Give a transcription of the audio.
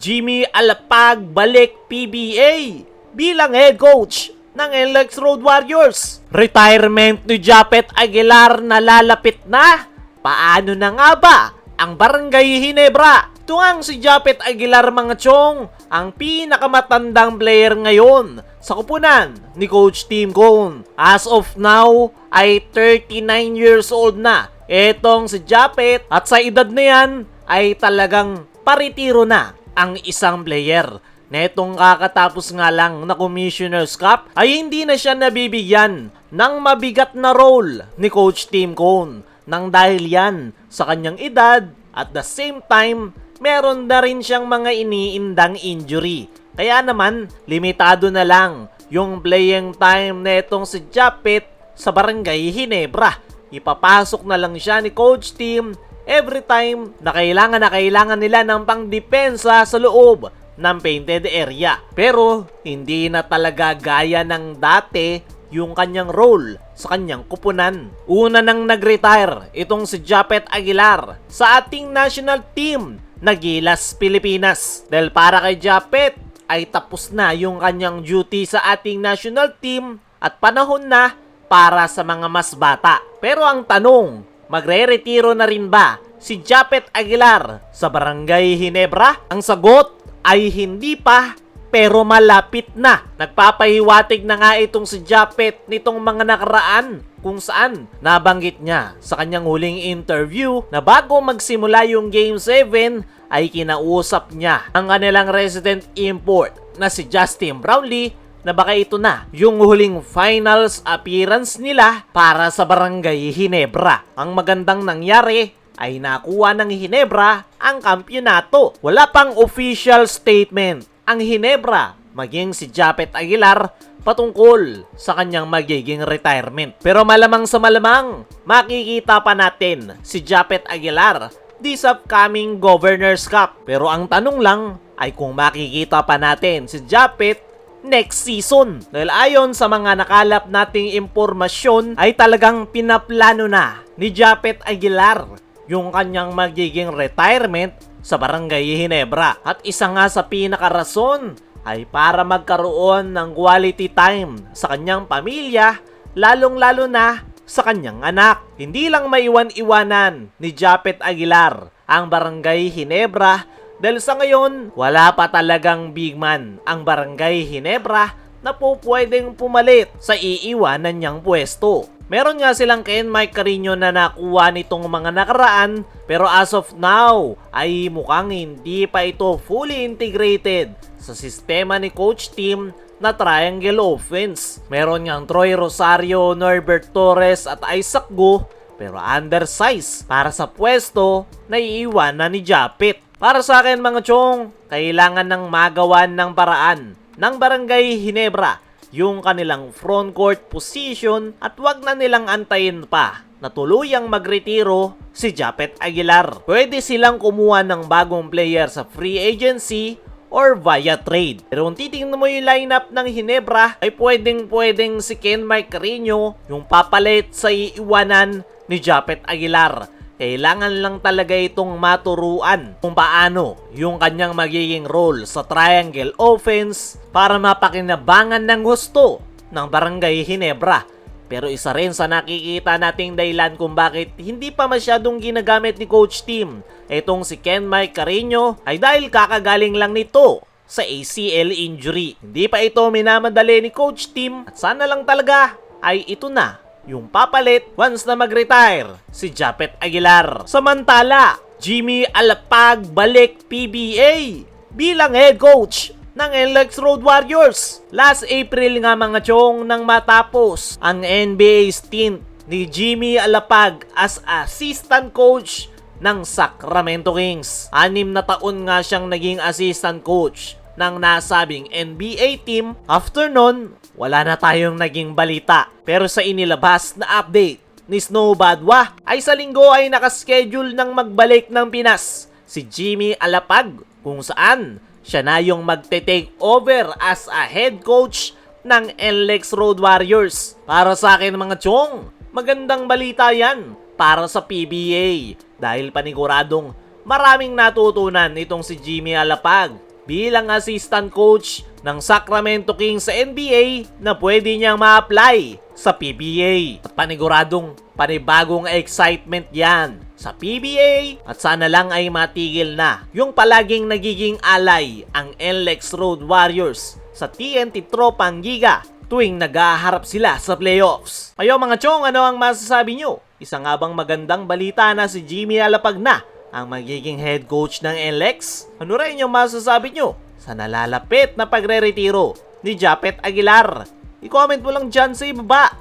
Jimmy Alapag balik PBA bilang head coach ng NLEX Road Warriors. Retirement ni Japet Aguilar nalalapit na. Paano na nga ba ang Barangay Ginebra? Tuwang si Japet Aguilar mga chong, ang pinakamatandang player ngayon sa kupunan ni Coach Tim Cone. As of now ay 39 years old na etong si Japet at sa edad na yan ay talagang paritiro na ang isang player. Netong kakatapos nga lang na Commissioner's Cup ay hindi na siya nabibigyan ng mabigat na role ni Coach Tim Cone nang dahil yan sa kanyang edad at the same time meron na rin siyang mga iniindang injury. Kaya naman limitado na lang yung playing time netong si Japet sa Barangay Ginebra. Ipapasok na lang siya ni Coach Tim every time na kailangan nila ng pangdepensa sa loob ng painted area. Pero hindi na talaga gaya ng dati yung kanyang role sa kanyang kupunan. Una nang nag-retire itong si Japet Aguilar sa ating national team na Gilas Pilipinas. Dahil para kay Japet ay tapos na yung kanyang duty sa ating national team at panahon na para sa mga mas bata. Pero ang tanong, magre-retiro na rin ba si Japet Aguilar sa Barangay Ginebra? Ang sagot ay hindi pa, pero malapit na. Nagpapahiwatig na nga itong si Japet nitong mga nakaraan kung saan nabanggit niya sa kanyang huling interview na bago magsimula yung Game 7 ay kinausap niya ang kanilang resident import na si Justin Brownlee na baka ito na yung huling finals appearance nila para sa Barangay Ginebra. Ang magandang nangyari ay nakuha ng Ginebra ang kampyonato. Wala pang official statement ang Ginebra maging si Japet Aguilar patungkol sa kanyang magiging retirement. Pero malamang sa malamang, makikita pa natin si Japet Aguilar this upcoming Governor's Cup. Pero ang tanong lang ay kung makikita pa natin si Japet next season. Dahil ayon sa mga nakalap nating impormasyon ay talagang pinaplano na ni Japet Aguilar yung kanyang magiging retirement sa Barangay Ginebra. At isa nga sa pinakarason ay para magkaroon ng quality time sa kanyang pamilya, lalong-lalo na sa kanyang anak. Hindi lang maiwan-iwanan ni Japet Aguilar ang Barangay Ginebra dahil sa ngayon, wala pa talagang big man ang Barangay Ginebra na po pwedeng pumalit sa iiwanan niyang pwesto. Meron nga silang Ken Mike Carino na nakuha nitong mga nakaraan, pero as of now ay mukhang hindi pa ito fully integrated sa sistema ni Coach Tim na triangle offense. Meron ngang Troy Rosario, Norbert Torres at Isaac Go, pero undersize para sa pwesto na iiwanan ni Japet. Para sa akin mga chong, kailangan ng magawan ng paraan ng Barangay Ginebra yung kanilang front court position at wag na nilang antayin pa na tuluyang magretiro si Japet Aguilar. Pwede silang kumuha ng bagong player sa free agency or via trade. Pero kung titingnan mo yung lineup ng Ginebra ay pwedeng si Ken Mike Carino yung papalit sa iiwanan ni Japet Aguilar. Kailangan lang talaga itong maturuan kung paano yung kanyang magiging role sa triangle offense para mapakinabangan ng gusto ng Barangay Ginebra. Pero isa rin sa nakikita nating dahilan kung bakit hindi pa masyadong ginagamit ni Coach Tim etong si Ken Mike Carino ay dahil kakagaling lang nito sa ACL injury. Hindi pa ito minamadali ni Coach Tim at sana lang talaga ay ito na yung papalit once na mag-retire si Japet Aguilar. Samantala, Jimmy Alapag balik PBA bilang head coach ng NLEX Road Warriors. Last April nga mga chong nang matapos ang NBA stint ni Jimmy Alapag as assistant coach ng Sacramento Kings. 6 na taon nga siyang naging assistant coach ng nasabing NBA team. After nun, wala na tayong naging balita. Pero sa inilabas na update ni Snow Badwa ay sa linggo ay nakaschedule ng magbalik ng Pinas si Jimmy Alapag kung saan siya na yung magte-take over as a head coach ng NLEX Road Warriors. Para sa akin mga chong, magandang balita yan para sa PBA dahil paniguradong maraming natutunan itong si Jimmy Alapag bilang assistant coach ng Sacramento Kings sa NBA na pwede niyang ma-apply sa PBA. At paniguradong panibagong excitement yan sa PBA at sana lang ay matigil na yung palaging nagiging alay ang NLEX Road Warriors sa TNT Tropang Giga tuwing nag-aharap sila sa playoffs. Ayo mga chong, ano ang masasabi nyo? Isa nga bang magandang balita na si Jimmy Alapag na ang magiging head coach ng NLEX? Ano rin yung masasabi nyo sa nalalapit na pagre-retiro ni Japet Aguilar? I-comment mo lang dyan sa ibaba.